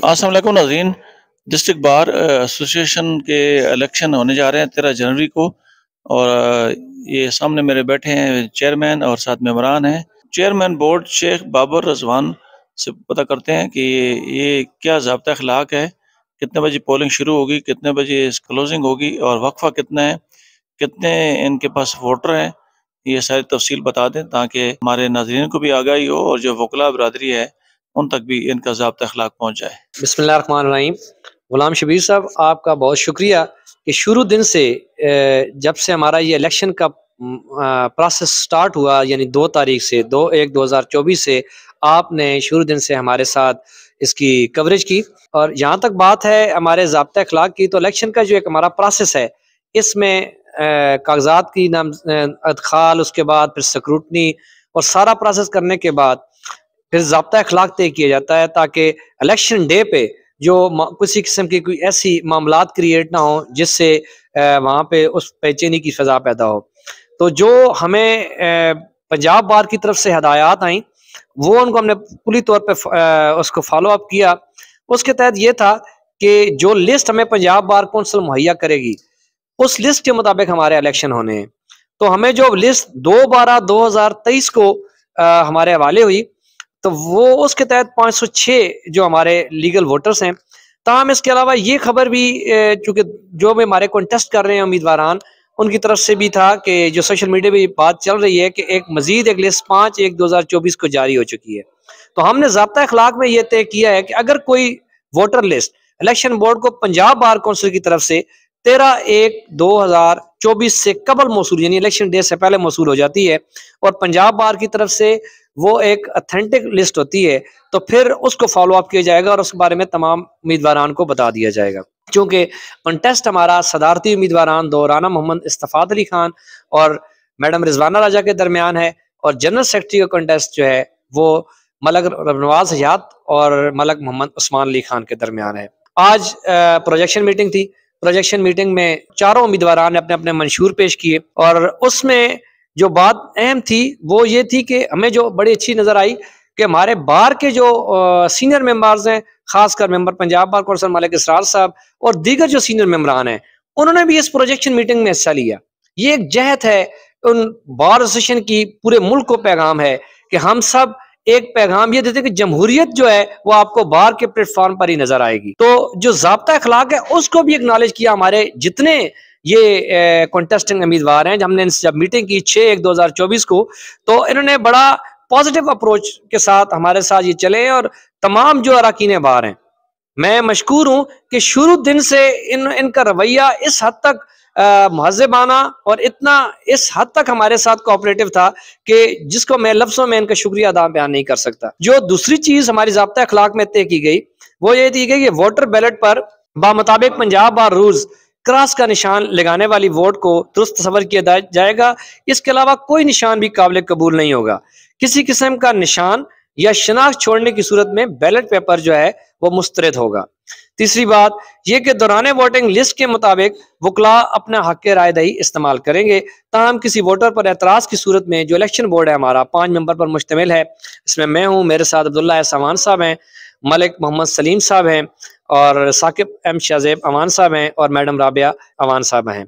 अस्सलाम वालेकुम नाज़रीन। डिस्ट्रिक्ट बार एसोसिएशन के इलेक्शन होने जा रहे हैं 13 जनवरी को। और ये सामने मेरे बैठे हैं चेयरमैन और साथ मेंबरान हैं। चेयरमैन बोर्ड शेख बाबर रजवान से पता करते हैं कि ये क्या ज़ाब्ता अखलाक है, कितने बजे पोलिंग शुरू होगी, कितने बजे क्लोजिंग होगी और वक्फा कितना है, कितने इनके पास वोटर हैं। ये सारी तफसील बता दें ताकि हमारे नाज़रीन को भी आगाही हो और जो वकला बरादरी है उन तक भी इनका ज़ाब्ता अखलाक पहुँच जाए। बिस्मिल्लाहिर्रहमानिर्रहीम। गुलाम शबीर साहब, आपका बहुत शुक्रिया कि शुरू दिन से जब से हमारा ये इलेक्शन का प्रोसेस स्टार्ट हुआ, यानी 2 तारीख से 2/1/2024 से आपने शुरू दिन से हमारे साथ इसकी कवरेज की। और जहाँ तक बात है हमारे ज़ाब्ता अखलाक की, तो इलेक्शन का जो एक हमारा प्रोसेस है, इसमें कागजात की अदखाल, उसके बाद फिर स्क्रूटनी और सारा प्रोसेस करने के बाद फिर ज़ाब्ता अखलाक तय किया जाता है, ताकि इलेक्शन डे पे जो किसी किस्म की कोई ऐसी मामलात क्रिएट ना हो जिससे वहाँ पे उस बेचैनी की फ़ज़ा पैदा हो। तो जो हमें पंजाब बार की तरफ से हदायत आई, वो उनको हमने पूरी तौर पे उसको फॉलो अप किया। उसके तहत ये था कि जो लिस्ट हमें पंजाब बार कौंसिल मुहैया करेगी, उस लिस्ट के मुताबिक हमारे इलेक्शन होने हैं। तो हमें जो लिस्ट 2/12/2023 को हमारे हवाले हुई, तो वो उसके तहत 506 जो हमारे लीगल वोटर्स हैं। ताहम इसके अलावा ये खबर भी चूँकि जो भी हमारे कॉन्टेस्ट कर रहे हैं उम्मीदवारान, उनकी तरफ से भी था कि जो सोशल मीडिया पे बात चल रही है कि एक मजीद एक लिस्ट 5/1/2024 को जारी हो चुकी है। तो हमने ज़ाब्ता अखलाक में ये तय किया है कि अगर कोई वोटर लिस्ट इलेक्शन बोर्ड को पंजाब बार कौंसिल की तरफ से 13/1/2024 से कबल मौसूल, यानी इलेक्शन डे से पहले मौसूल हो जाती है, और पंजाब बार की तरफ से वो एक ऑथेंटिक लिस्ट होती है, तो फिर उसको फॉलो अप किया जाएगा और उसके बारे में तमाम उम्मीदवारान को बता दिया जाएगा। चूँकि कंटेस्ट हमारा सदारती उम्मीदवारान दो राना मोहम्मद इस्तफात अली खान और मैडम रिजवाना राजा के दरमियान है, और जनरल सेक्रेटरी का कंटेस्ट जो है वो मलक नवाज हयात और मलक मोहम्मद उस्मान अली खान के दरमियान है। आज प्रोजेक्शन मीटिंग थी। प्रोजेक्शन मीटिंग में चारों उम्मीदवारान ने अपने अपने मंशूर पेश किए, और उसमें जो बात अहम थी वो ये थी कि हमें जो बड़ी अच्छी नज़र आई कि हमारे बार के जो सीनियर मेंबर्स हैं, खासकर member Punjab bar council Malik Israr साहब और दीगर जो सीनियर मेंबरान हैं, उन्होंने भी इस प्रोजेक्शन मीटिंग में हिस्सा लिया। ये एक जहद है उन बार एसोसिएशन की, पूरे मुल्क को पैगाम है कि हम सब एक पैगाम ये देते हैं कि जमहूरियत जो है वो आपको बार के प्लेटफॉर्म पर ही नजर आएगी। तो जो ज़ाब्ता अखलाक है उसको भी एक्नॉलेज किया हमारे जितने ये कॉन्टेस्टिंग उम्मीदवार हैं। हमने इनसे जब मीटिंग की 6/1/2024 को, तो इन्होंने बड़ा पॉजिटिव अप्रोच के साथ हमारे साथ ये चले, और तमाम जो अरकान बार हैं, मैं मशकूर हूँ कि शुरू दिन से इनका रवैया इस हद तक महज़बाना और इतना इस हद तक हमारे साथ कोऑपरेटिव था कि जिसको मैं लफ्ज़ों में इनका शुक्रिया अदा बयान नहीं कर सकता। जो दूसरी चीज़ हमारी ज़ाब्ता अखलाक में तय की गई वो ये थी कि वोटर बैलेट पर बामुताबिक पंजाब बार रूल्स क्रॉस का निशान लगाने वाली वोट को दुरुस्त तस्वर किया जाएगा। इसके अलावा कोई निशान भी काबिल कबूल नहीं होगा। किसी किस्म का निशान या शनाख्त छोड़ने की सूरत में बैलेट पेपर जो है वो मुस्तरद होगा। तीसरी बात यह कि दौरान वोटिंग लिस्ट के मुताबिक वकला अपना हक राय दही इस्तेमाल करेंगे। ताहम किसी वोटर पर एतराज़ की सूरत में जो इलेक्शन बोर्ड है हमारा 5 मेंबर पर मुश्तमिल है, इसमें मैं हूँ, मेरे साथ अब्दुल्ला अमान साहब हैं, मलिक मोहम्मद सलीम साहब हैं, और साकिब एम शाहजेब अमान साहब हैं, और मैडम राबिया अमान साहब हैं।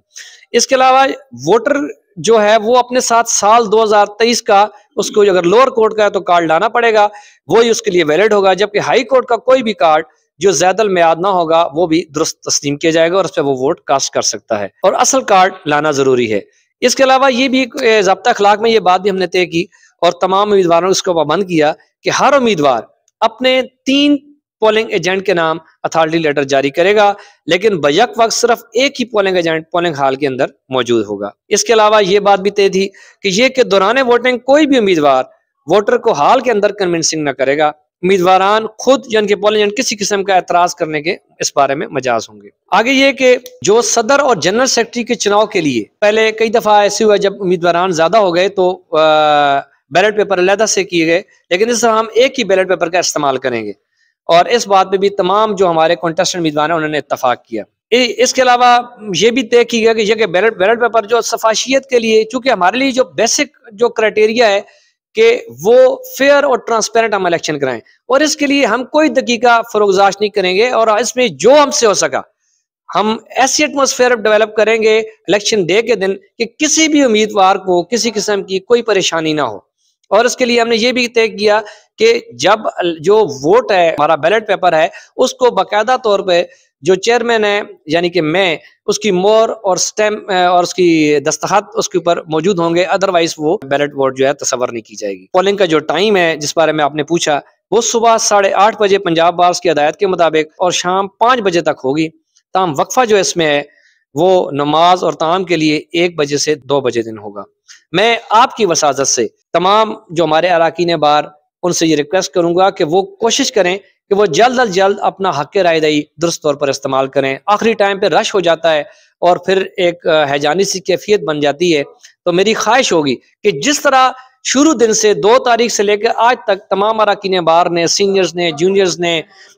इसके अलावा वोटर जो है वो अपने साथ साल 2023 का, उसको अगर लोअर कोर्ट का है तो कार्ड लाना पड़ेगा, वही उसके लिए वैलिड होगा, जबकि हाई कोर्ट का कोई भी कार्ड जो ज़्यादल मियाद ना होगा वो भी दुरुस्त तस्लीम किया जाएगा और उस पर वो वोट कास्ट कर सकता है, और असल कार्ड लाना ज़रूरी है। इसके अलावा ये भी ज़ाब्ता अखलाक में ये बात भी हमने तय की और तमाम उम्मीदवारों को इसको पाबंद किया कि हर उम्मीदवार अपने 3 पोलिंग एजेंट के नाम अथॉरिटी लेटर जारी करेगा, लेकिन बैक वक्त सिर्फ एक ही पोलिंग एजेंट पोलिंग हाल के अंदर मौजूद होगा। इसके अलावा ये बात भी तय थी कि ये कि दौरान वोटिंग कोई भी उम्मीदवार वोटर को हाल के अंदर कन्विंसिंग न करेगा। उम्मीदवारान खुद या उनके पोलिंग एजेंट किसी किस्म का एतराज करने के इस बारे में मजाज होंगे। आगे ये कि जो सदर और जनरल सेक्रेटरी के चुनाव के लिए पहले कई दफा ऐसे हुआ जब उम्मीदवारान ज्यादा हो गए तो बैलेट पेपर अलहदा से किए गए, लेकिन इस तरह हम एक ही बैलेट पेपर का इस्तेमाल करेंगे, और इस बात पे भी तमाम जो हमारे कॉन्टेस्टेंट उम्मीदवार हैं उन्होंने इत्तफाक किया। इसके अलावा ये भी तय किया गया कि बैलेट पेपर जो सफाशियत के लिए, चूंकि हमारे लिए जो बेसिक जो क्राइटेरिया है कि वो फेयर और ट्रांसपेरेंट हम इलेक्शन कराएं, और इसके लिए हम कोई दकीका फरोगजाश नहीं करेंगे, और इसमें जो हमसे हो सका हम ऐसी एटमॉस्फेयर डेवलप करेंगे इलेक्शन डे के दिन कि किसी भी उम्मीदवार को किसी किस्म की कोई परेशानी ना हो। और इसके लिए हमने ये भी तय किया कि जब जो वोट है, हमारा बैलेट पेपर है, उसको बाकायदा तौर पे जो चेयरमैन है यानी कि मैं, उसकी मोहर और स्टैम्प और उसकी दस्तखत उसके ऊपर मौजूद होंगे, अदरवाइज वो बैलेट वोट जो है तस्वर नहीं की जाएगी। पोलिंग का जो टाइम है जिस बारे में आपने पूछा, वो सुबह 8:30 बजे पंजाब बार्स की हदायत के मुताबिक और शाम 5 बजे तक होगी। ताम वक्फा जो इसमें है वो नमाज और ताम के लिए 1 बजे से 2 बजे दिन होगा। मैं आपकी वसाजत से तमाम जो हमारे अराकीन बार, उनसे ये रिक्वेस्ट करूंगा कि वो कोशिश करें कि वो जल्द अज जल्द अपना हक राय दही दुरुस्त तौर पर इस्तेमाल करें। आखिरी टाइम पे रश हो जाता है और फिर एक हैजानी सी कैफियत बन जाती है। तो मेरी ख्वाहिश होगी कि जिस तरह शुरू दिन से 2 तारीख से लेकर आज तक तमाम अराकीन बार ने, सीनियर्स ने, जूनियर्स ने,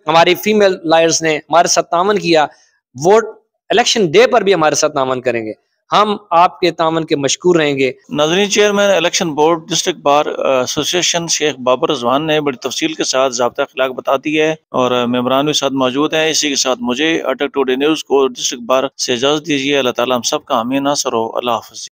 हमारी फीमेल लायर्स ने हमारे साथ तावन किया, वोट इलेक्शन डे पर भी हमारे साथ तावन करेंगे। हम आपके तावन के मशकूर रहेंगे। नाज़रीन, chairman election board district bar association Sheikh Babar Rizwan ने बड़ी तफसील के साथ ज़ाब्ता अखलाक बता दी है और मेम्बरान भी साथ मौजूद हैं। इसी के साथ मुझे अटक टुडे न्यूज़ को डिस्ट्रिक्ट बार से इजाज़त दीजिए। अल्लाह ताला हम सब का आमीन नासर हो। अल्लाह हाफ़िज़।